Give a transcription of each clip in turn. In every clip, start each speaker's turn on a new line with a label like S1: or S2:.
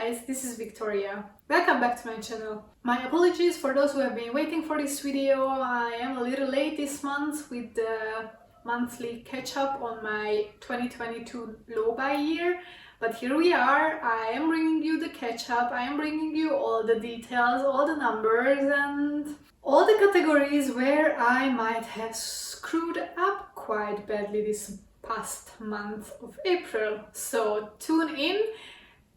S1: guys, this is Victoria. Welcome back to my channel. My apologies for those who have been waiting for this video. I am a little late this month with the monthly catch-up on my 2022 low buy year, but here we are. I am bringing you the catch-up, I am bringing you all the details, all the numbers and all the categories where I might have screwed up quite badly this past month of April. So tune in.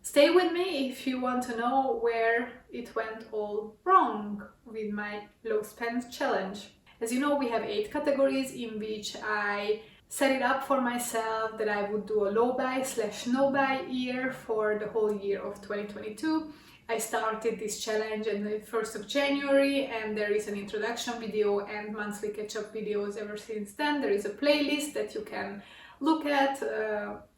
S1: Stay with me if you want to know where it went all wrong with my low spend challenge. As you know, we have 8 categories in which I set it up for myself that I would do a low buy / no buy year for the whole year of 2022. I started this challenge on the 1st of January and there is an introduction video and monthly catch-up videos ever since then. There is a playlist that you can look at,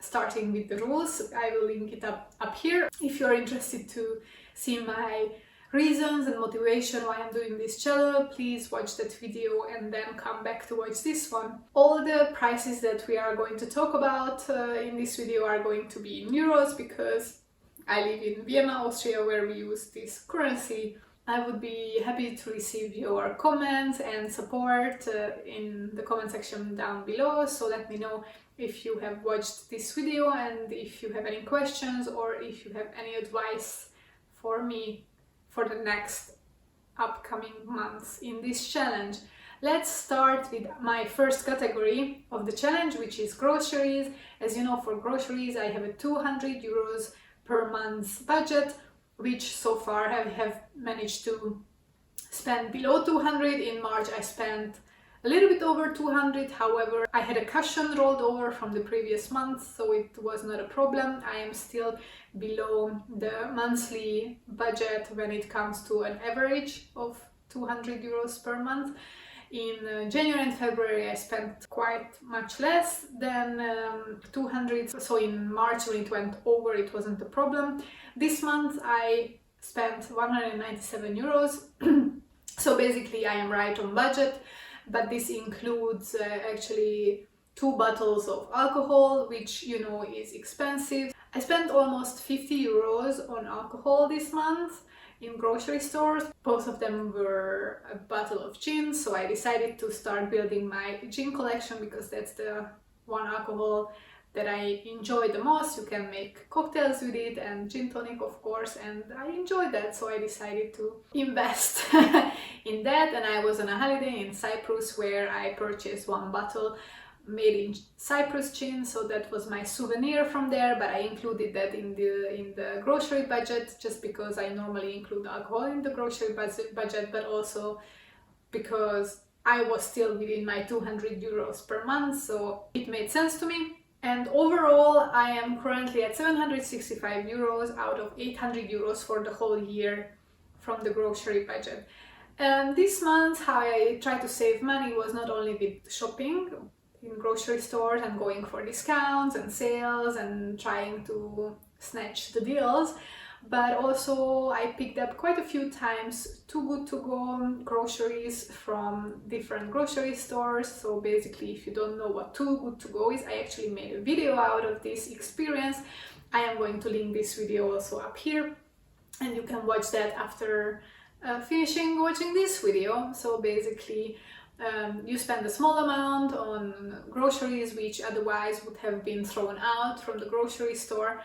S1: starting with the rules. I will link it up here. If you're interested to see my reasons and motivation why I'm doing this channel, please watch that video and then come back to watch this one. All the prices that we are going to talk about in this video are going to be in euros because I live in Vienna, Austria, where we use this currency. I would be happy to receive your comments and support in the comment section down below, so let me know if you have watched this video and if you have any questions or if you have any advice for me for the next upcoming months in this challenge. Let's start with my first category of the challenge, which is groceries. As you know, for groceries I have a 200 euros per month budget, which so far I have managed to spend below 200. In March I spent a little bit over 200, however I had a cushion rolled over from the previous month, so it was not a problem. I am still below the monthly budget when it comes to an average of 200 euros per month. In January and February I spent quite much less than 200, so in March when it went over it wasn't a problem. This month I spent 197 euros, so basically I am right on budget, but this includes actually 2 bottles of alcohol, which you know is expensive. I spent almost 50 euros on alcohol this month in grocery stores. Both of them were a bottle of gin, so I decided to start building my gin collection because that's the one alcohol that I enjoy the most. You can make cocktails with it and gin tonic of course, and I enjoyed that, so I decided to invest in that. And I was on a holiday in Cyprus where I purchased 1 bottle made in Cyprus gin, so that was my souvenir from there, but I included that in the grocery budget just because I normally include alcohol in the grocery budget, but also because I was still within my 200 euros per month, so it made sense to me. And overall I am currently at 765 euros out of 800 euros for the whole year from the grocery budget. And this month how I try to save money was not only with shopping in grocery stores and going for discounts and sales and trying to snatch the deals, but also I picked up quite a few times Too Good To Go groceries from different grocery stores. So basically, if you don't know what Too Good To Go is, I actually made a video out of this experience. I am going to link this video also up here and you can watch that after finishing watching this video. So basically you spend a small amount on groceries which otherwise would have been thrown out from the grocery store.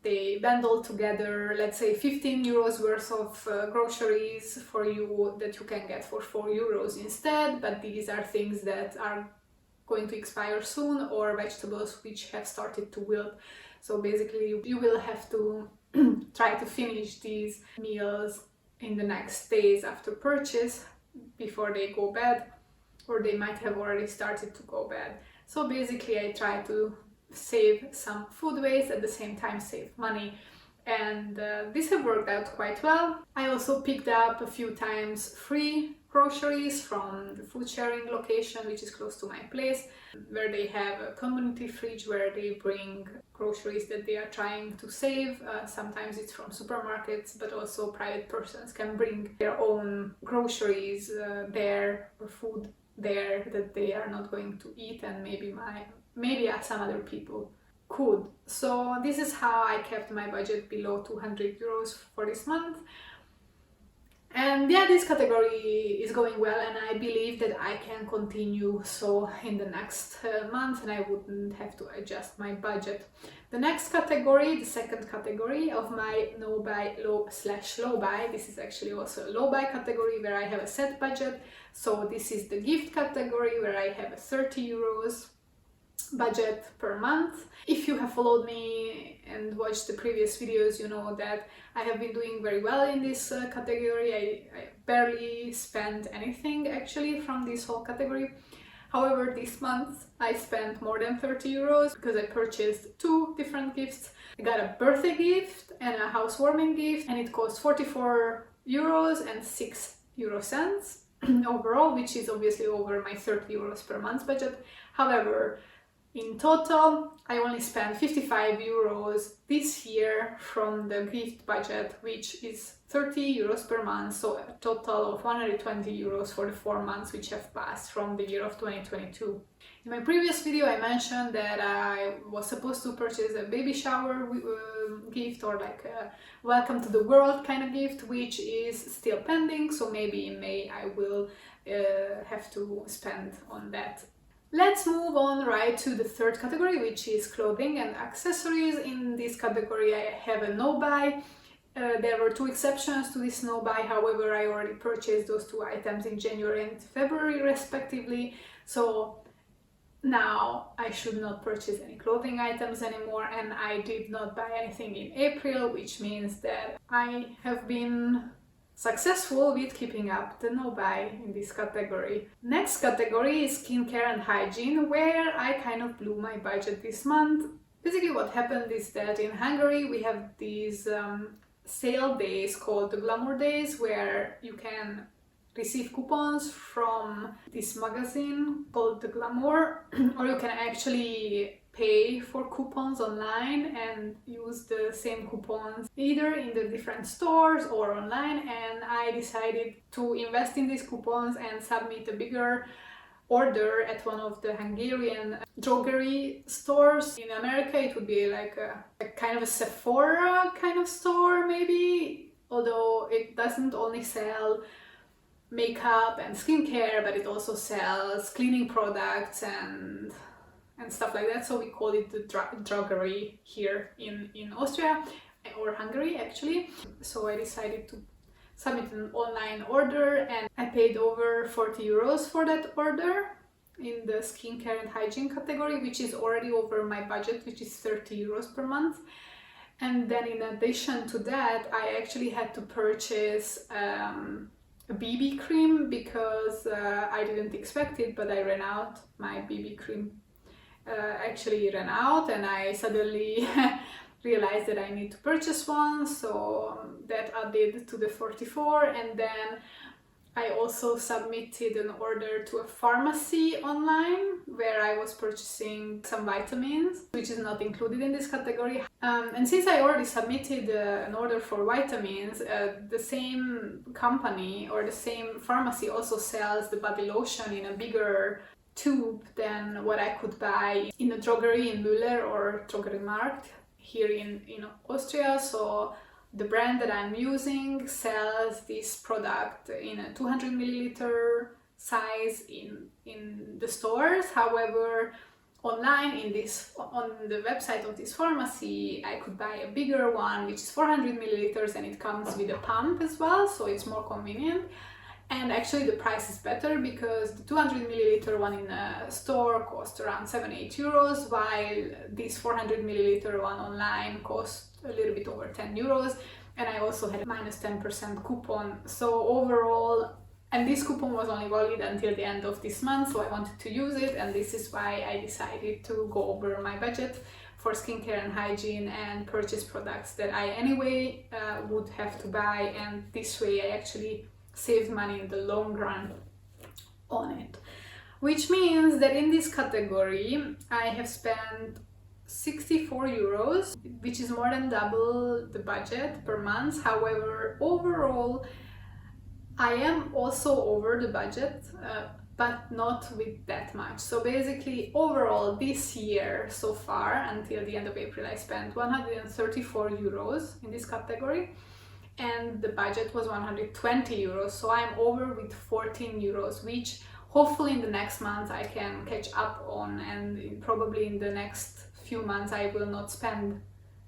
S1: They bundle together, let's say 15 euros worth of groceries for you that you can get for 4 euros instead, but these are things that are going to expire soon or vegetables which have started to wilt. So basically you will have to try to finish these meals in the next days after purchase before they go bad, or they might have already started to go bad. So basically I try to save some food waste, at the same time save money, and this have worked out quite well. I also picked up a few times free groceries from the food sharing location which is close to my place, where they have a community fridge where they bring groceries that they are trying to save. Sometimes it's from supermarkets, but also private persons can bring their own groceries there or food there that they are not going to eat, and maybe some other people could. So this is how I kept my budget below 200 euros for this month. And yeah, this category is going well, and I believe that I can continue so in the next month, and I wouldn't have to adjust my budget. The next category, the second category of my no buy low buy, this is actually also a low buy category where I have a set budget. So this is the gift category where I have a 30 euros budget per month. If you have followed me and watched the previous videos, you know that I have been doing very well in this category. I barely spent anything actually from this whole category. However, this month I spent more than 30 euros because I purchased two different gifts. I got a birthday gift and a housewarming gift, and it cost 44 euros and 6 euro cents overall, which is obviously over my 30 euros per month budget. However, in total, I only spent 55 euros this year from the gift budget, which is 30 euros per month, so a total of 120 euros for the 4 months which have passed from the year of 2022. In my previous video, I mentioned that I was supposed to purchase a baby shower gift, or like a welcome to the world kind of gift, which is still pending, so maybe in May I will have to spend on that. Let's move on right to the third category, which is clothing and accessories. In this category I have a no buy. There were two exceptions to this no buy, however I already purchased those two items in January and February respectively, so now I should not purchase any clothing items anymore, and I did not buy anything in April, which means that I have been successful with keeping up the no buy in this category. Next category is skincare and hygiene, where I kind of blew my budget this month. Basically what happened is that in Hungary we have these sale days called the Glamour Days, where you can receive coupons from this magazine called the Glamour, or you can actually pay for coupons online and use the same coupons either in the different stores or online. And I decided to invest in these coupons and submit a bigger order at one of the Hungarian drogery stores. In America it would be like a kind of a Sephora kind of store maybe, although it doesn't only sell makeup and skincare, but it also sells cleaning products and stuff like that, so we call it the drogery here in Austria, or Hungary actually. So I decided to submit an online order, and I paid over 40 euros for that order in the skincare and hygiene category, which is already over my budget, which is 30 euros per month. And then in addition to that, I actually had to purchase a BB cream because I didn't expect it, but I ran out. My BB cream actually ran out, and I suddenly realized that I need to purchase one, so that added to the 44. And then I also submitted an order to a pharmacy online where I was purchasing some vitamins, which is not included in this category. And since I already submitted an order for vitamins, the same company or the same pharmacy also sells the body lotion in a bigger tube than what I could buy in a drogery in Müller or Drogeriemarkt here in Austria. So the brand that I'm using sells this product in a 200 milliliter size in the stores. However, online on the website of this pharmacy, I could buy a bigger one, which is 400 milliliters, and it comes with a pump as well, so it's more convenient. And actually the price is better because the 200 milliliter one in a store costs around 7-8 euros, while this 400 milliliter one online costs a little bit over 10 euros. And I also had a minus 10% coupon. So overall, and this coupon was only valid until the end of this month, so I wanted to use it, and this is why I decided to go over my budget for skincare and hygiene and purchase products that I anyway would have to buy, and this way I actually saved money in the long run on it. Which means that in this category I have spent 64 euros, which is more than double the budget per month. However, overall I am also over the budget but not with that much. So basically overall this year so far until the end of April I spent 134 euros in this category, and the budget was 120 euros, so I'm over with 14 euros, which hopefully in the next month I can catch up on, and probably in the next few months I will not spend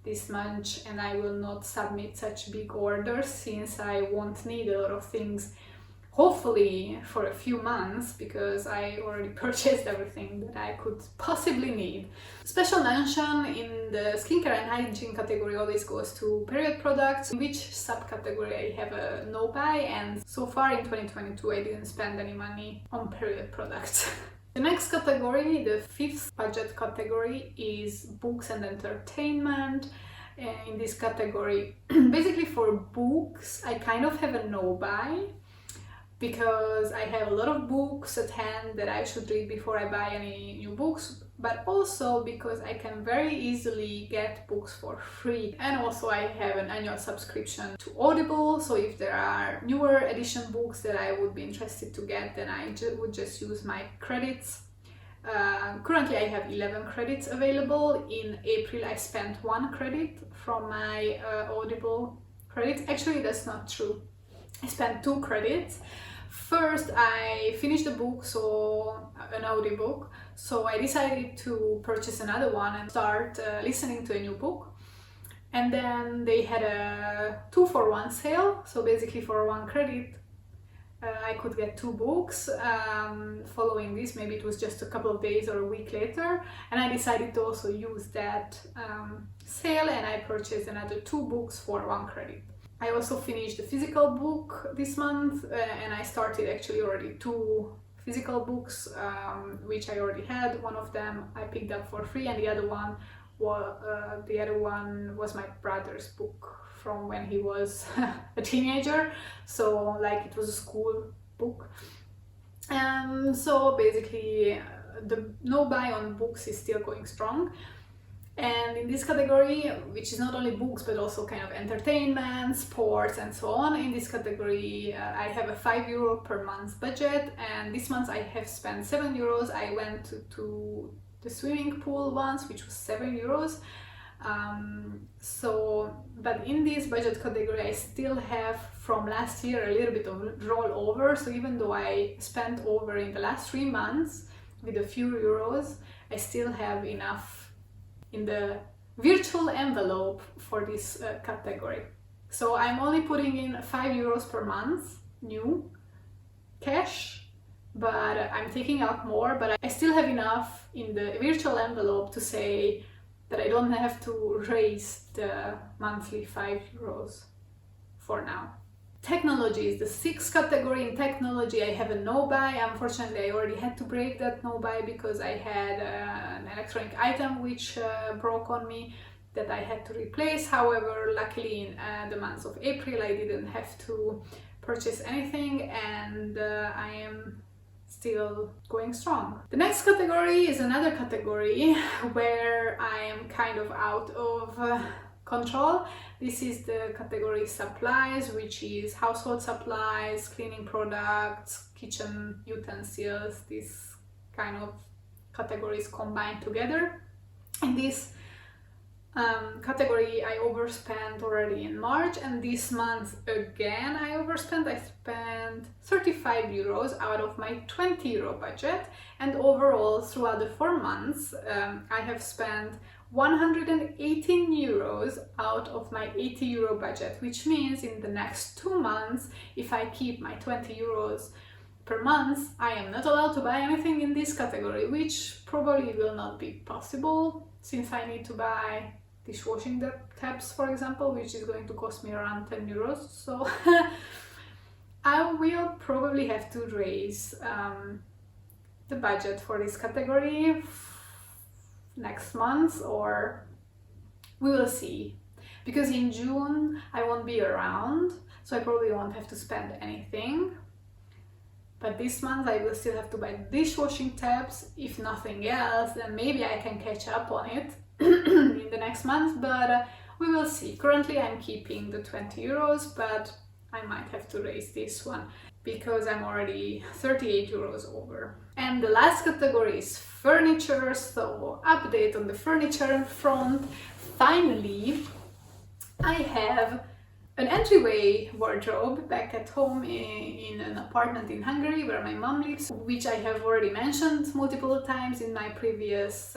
S1: this much and I will not submit such big orders, since I won't need a lot of things hopefully for a few months, because I already purchased everything that I could possibly need. Special mention in the skincare and hygiene category always goes to period products, in which subcategory I have a no buy, and so far in 2022 I didn't spend any money on period products. The next category, the fifth budget category, is books and entertainment. In this category, basically for books, I kind of have a no buy, because I have a lot of books at hand that I should read before I buy any new books, but also because I can very easily get books for free. And also I have an annual subscription to Audible, so if there are newer edition books that I would be interested to get, then I would just use my credits. Currently I have 11 credits available. In April I spent 1 credit from my Audible credits. Actually, that's not true. I spent 2 credits. First, I finished the book, so an audiobook, so I decided to purchase another one and start listening to a new book. And then they had a 2-for-1 sale, so basically for 1 credit I could get 2 books. Following this, maybe it was just a couple of days or a week later, and I decided to also use that sale, and I purchased another 2 books for 1 credit. I also finished the physical book this month, and I started actually already 2 physical books, which I already had. One of them I picked up for free, and the other one was my brother's book from when he was a teenager, so like it was a school book. So basically the no buy on books is still going strong. And in this category, which is not only books but also kind of entertainment, sports and so on, in this category I have a €5 per month budget, and this month I have spent €7. I went to the swimming pool once, which was €7. But in this budget category I still have from last year a little bit of rollover, so even though I spent over in the last 3 months with a few euros, I still have enough in the virtual envelope for this category. So I'm only putting in €5 per month new cash, but I'm taking out more, but I still have enough in the virtual envelope to say that I don't have to raise the monthly €5 for now. Technology is the 6th category. In technology I have a no buy. Unfortunately I already had to break that no buy because I had an electronic item which broke on me that I had to replace. However, luckily in the month of April I didn't have to purchase anything, and I am still going strong. The next category is another category where I am kind of out of control. This is the category supplies, which is household supplies, cleaning products, kitchen utensils, these kind of categories combined together. In this category I overspent already in March, and this month again I overspent. I spent €35 out of my €20 budget, and overall throughout the 4 months I have spent €118 out of my €80 budget, which means in the next 2 months, if I keep my €20 per month, I am not allowed to buy anything in this category, which probably will not be possible since I need to buy dishwashing tabs, for example, which is going to cost me around €10. So I will probably have to raise the budget for this category next month, or we will see, because in June I won't be around, so I probably won't have to spend anything. But this month I will still have to buy dishwashing tabs. If nothing else, then maybe I can catch up on it in the next month, but we will see. Currently I'm keeping the €20, but I might have to raise this one. because I'm already 38 euros over. And the last category is furniture, so update on the furniture front. Finally, I have an entryway wardrobe back at home in an apartment in Hungary where my mom lives, which I have already mentioned multiple times in my previous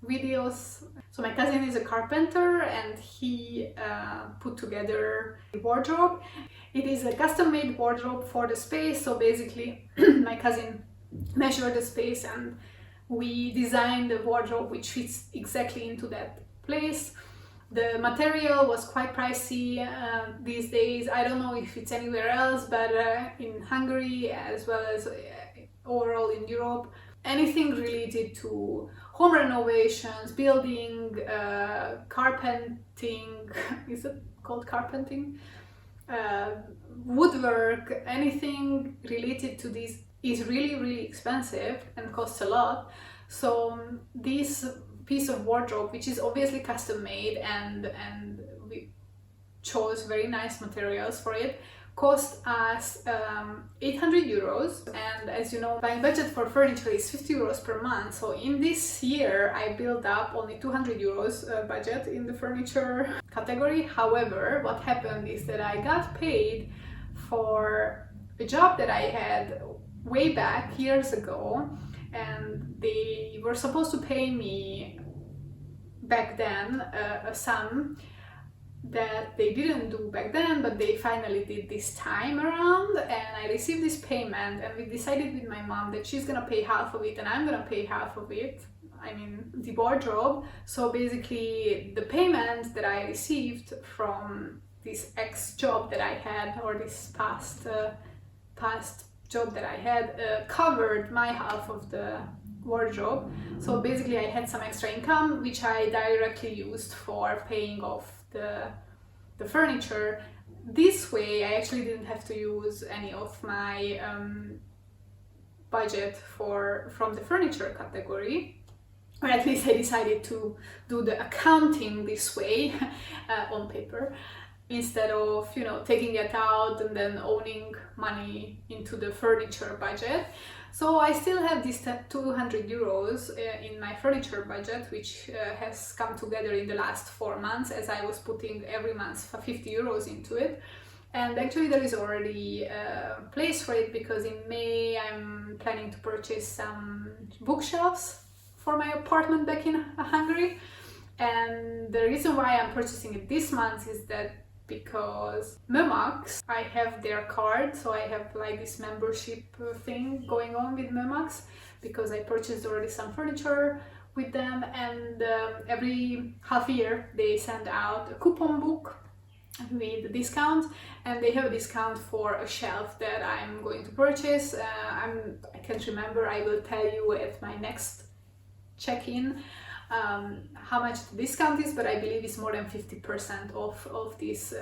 S1: videos. So my cousin is a carpenter and he put together a wardrobe. It is a custom-made wardrobe for the space, so basically my cousin measured the space and we designed a wardrobe which fits exactly into that place. The material was quite pricey these days. I don't know if it's anywhere else, but in Hungary as well as overall in Europe, anything related to home renovations, building, carpenting, is it called carpenting? Woodwork, anything related to this is really expensive and costs a lot. So this piece of wardrobe, which is obviously custom made and we chose very nice materials for it, cost us 800 euros. And as you know, my budget for furniture is 50 euros per month, so in this year I built up only 200 euros budget in the furniture category. However, what happened is that I got paid for a job that I had way back years ago, and they were supposed to pay me back then a sum that they didn't do back then, but they finally did this time around, and I received this payment, and we decided with my mom that she's gonna pay half of it and I'm gonna pay half of it, I mean the wardrobe. So basically the payment that I received from this ex job that I had, or this past job that I had, covered my half of the wardrobe. So basically I had some extra income which I directly used for paying off the furniture. This way I actually didn't have to use any of my budget from the furniture category, or at least I decided to do the accounting this way on paper, instead of, you know, taking it out and then owning money into the furniture budget. So I still have this 200 euros in my furniture budget, which has come together in the last 4 months, as I was putting every month 50 euros into it. And actually there is already a place for it, because in May I'm planning to purchase some bookshelves for my apartment back in Hungary. And the reason why I'm purchasing it this month is that because Mömax, I have their card, so I have like this membership thing going on with Mömax, because I purchased already some furniture with them, and every half year they send out a coupon book with a discount, and they have a discount for a shelf that I'm going to purchase. I can't remember, I will tell you at my next check-in how much the discount is, but I believe it's more than 50% of this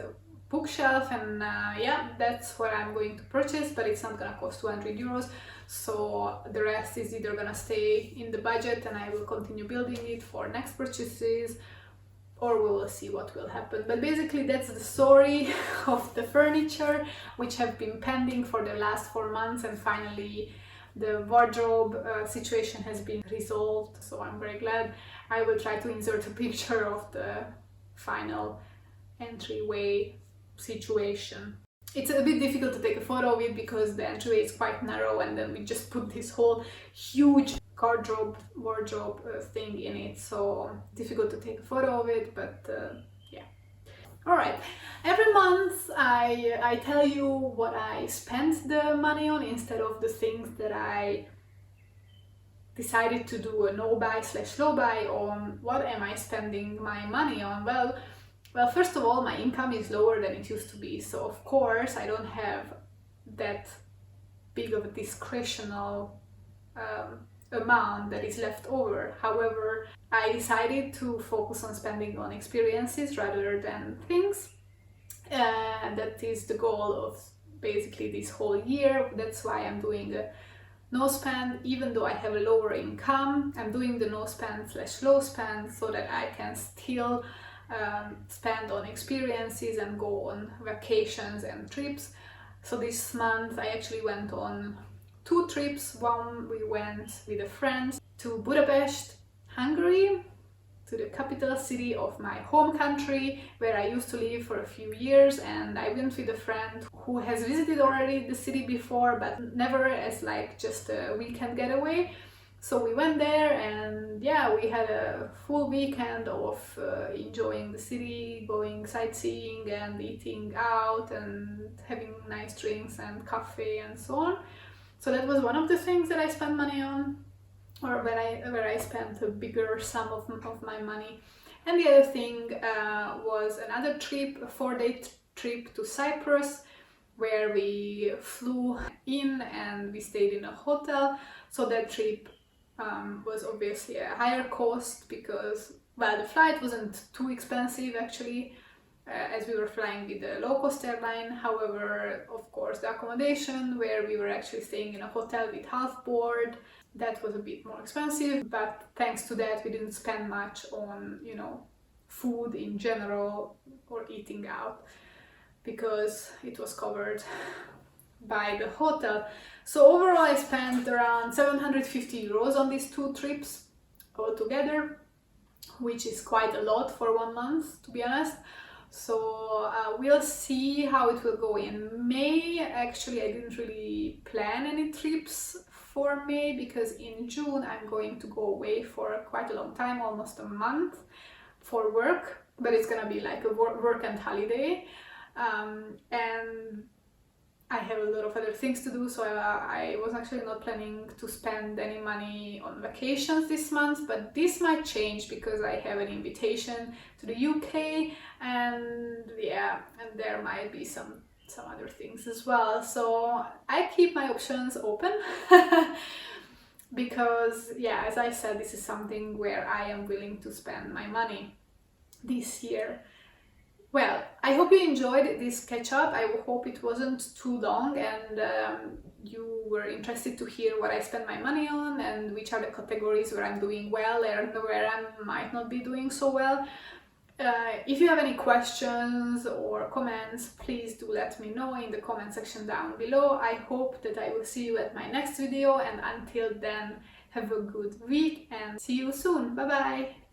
S1: bookshelf, and yeah, that's what I'm going to purchase, but it's not gonna cost 200 euros, so the rest is either gonna stay in the budget and I will continue building it for next purchases, or we will see what will happen. But basically that's the story of the furniture, which have been pending for the last 4 months, and finally the wardrobe situation has been resolved, so I'm very glad. I will try to insert a picture of the final entryway situation. It's a bit difficult to take a photo of it because the entryway is quite narrow, and then we just put this whole huge wardrobe thing in it, so difficult to take a photo of it, but yeah. Alright, every month I tell you what I spent the money on, instead of the things that I decided to do a no-buy/low buy on. What am I spending my money on? Well, first of all, my income is lower than it used to be, so of course I don't have that big of a discretional amount that is left over. However, I decided to focus on spending on experiences rather than things, and that is the goal of basically this whole year. That's why I'm doing a no spend. Even though I have a lower income, I'm doing the no spend/low spend so that I can still spend on experiences and go on vacations and trips. So this month I actually went on 2 trips. One, we went with a friend to Budapest, Hungary, to the capital city of my home country, where I used to live for a few years, and I went with a friend who has visited already the city before, but never as like just a weekend getaway. So we went there, and yeah, we had a full weekend of enjoying the city, going sightseeing and eating out and having nice drinks and coffee and so on. So that was one of the things that I spent money on, or where I spent a bigger sum of my money. And the other thing was another trip, a 4-day trip to Cyprus, where we flew in and we stayed in a hotel. So that trip was obviously a higher cost because, well, the flight wasn't too expensive actually, as we were flying with the low-cost airline. However, of course, the accommodation, where we were actually staying in a hotel with half board, that was a bit more expensive, but thanks to that we didn't spend much on, you know, food in general or eating out, because it was covered by the hotel. So overall I spent around 750 euros on these 2 trips altogether, which is quite a lot for 1 month, to be honest. So we'll see how it will go in May. Actually, I didn't really plan any trips for May because in June I'm going to go away for quite a long time, almost a month, for work, but it's gonna be like a work and holiday, and I have a lot of other things to do, so I was actually not planning to spend any money on vacations this month, but this might change because I have an invitation to the UK, and yeah, and there might be some other things as well. So I keep my options open because, yeah, as I said, this is something where I am willing to spend my money this year. Well, I hope you enjoyed this catch-up. I hope it wasn't too long and you were interested to hear what I spend my money on and which are the categories where I'm doing well and where I might not be doing so well. If you have any questions or comments, please do let me know in the comment section down below. I hope that I will see you at my next video, and until then, have a good week and see you soon. Bye bye!